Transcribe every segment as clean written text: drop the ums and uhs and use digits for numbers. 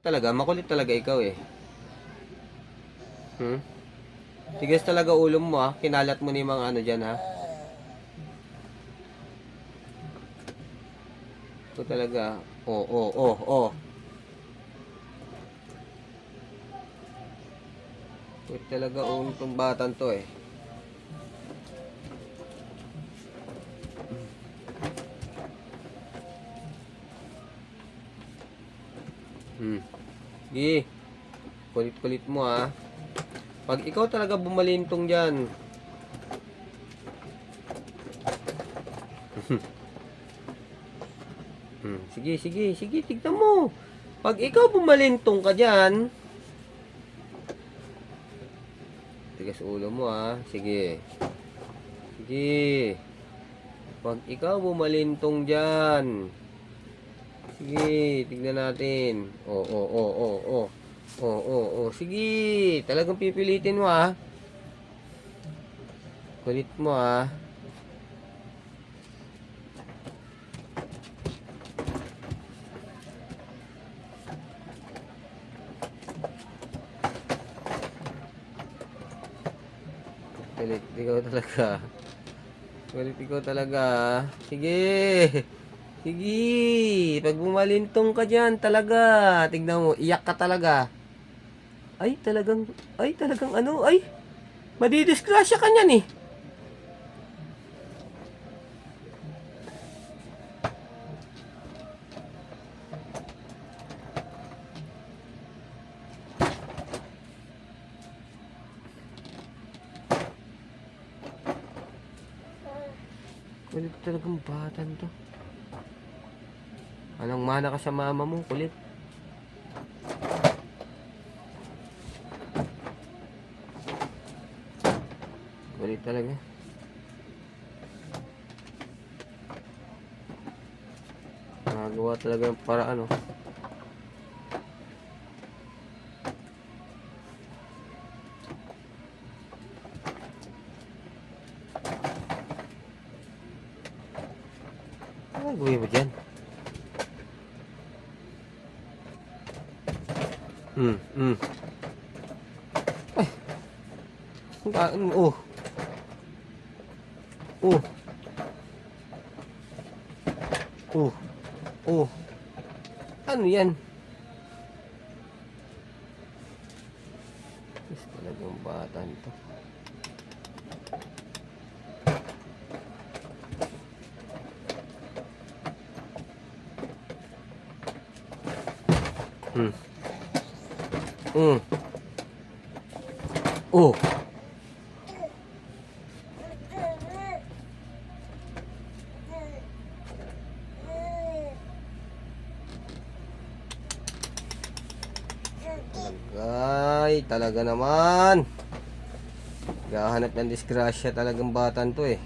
Talaga, makulit talaga ikaw eh. Hmm? Tigas talaga ulo mo ah. Kinalat mo ni mga ano dyan ha. Ito talaga. Oh, oh, oh, oh. Kulit talaga ulo tong batang to eh. Hmm. Sige. Kulit-kulit mo ah. Pag ikaw talaga bumalintong dyan. Sige, sige, sige. Tignan mo. Pag ikaw bumalintong ka dyan. Tigas ulo mo ah. Sige. Sige. Pag ikaw bumalintong dyan. Sige, tignan natin. Oo, oo, oo, oo. Oo, oo, oo. Sige, talagang pipilitin mo ah. Kulit mo ah. Kulit ikaw talaga. Kulit ikaw talaga. Sige. Sige. Pag bumalintong ka dyan, talaga. Tignan mo, iyak ka talaga. Ay, talagang ano, ay. Madidisgrasya ka niyan eh. Kulit talagang batan to. Anong mana ka sa mama mo, kulit. Kulit talaga. Nagawa talaga yung paraan oh. Ano gawin mo dyan? Ay, oh. Oh. Oh. Oh. Ano yan? Is talagang batan to. Oh. Ay, talaga naman. Gahanap ng disgrasya talagang batan to eh.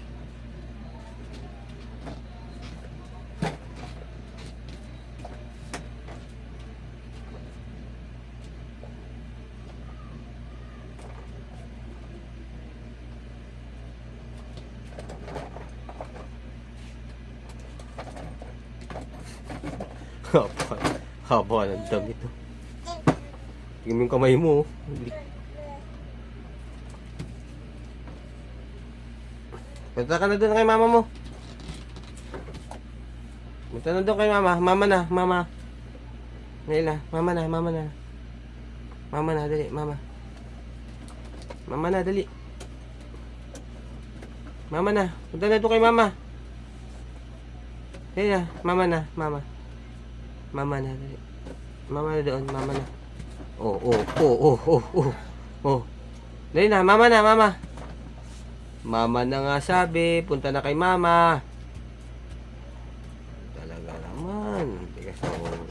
Haba, haba ng damit oh. Tingnan mo yung kamay mo oh. Punta ka na doon kay mama mo. Punta na doon kay mama. Mama na, mama. Naila, mama na, mama na. Mama na, dali, mama. Mama na, dali. Mama na, punta na doon kay mama. Dali na, mama na, mama. Mama na, dali. Mama na doon, mama na. Oh, oh, oh, oh, oh, oh. Oh. Dali na, mama na, mama. Mama na nga sabi, punta na kay mama. Talaga naman. Tigas na ulo.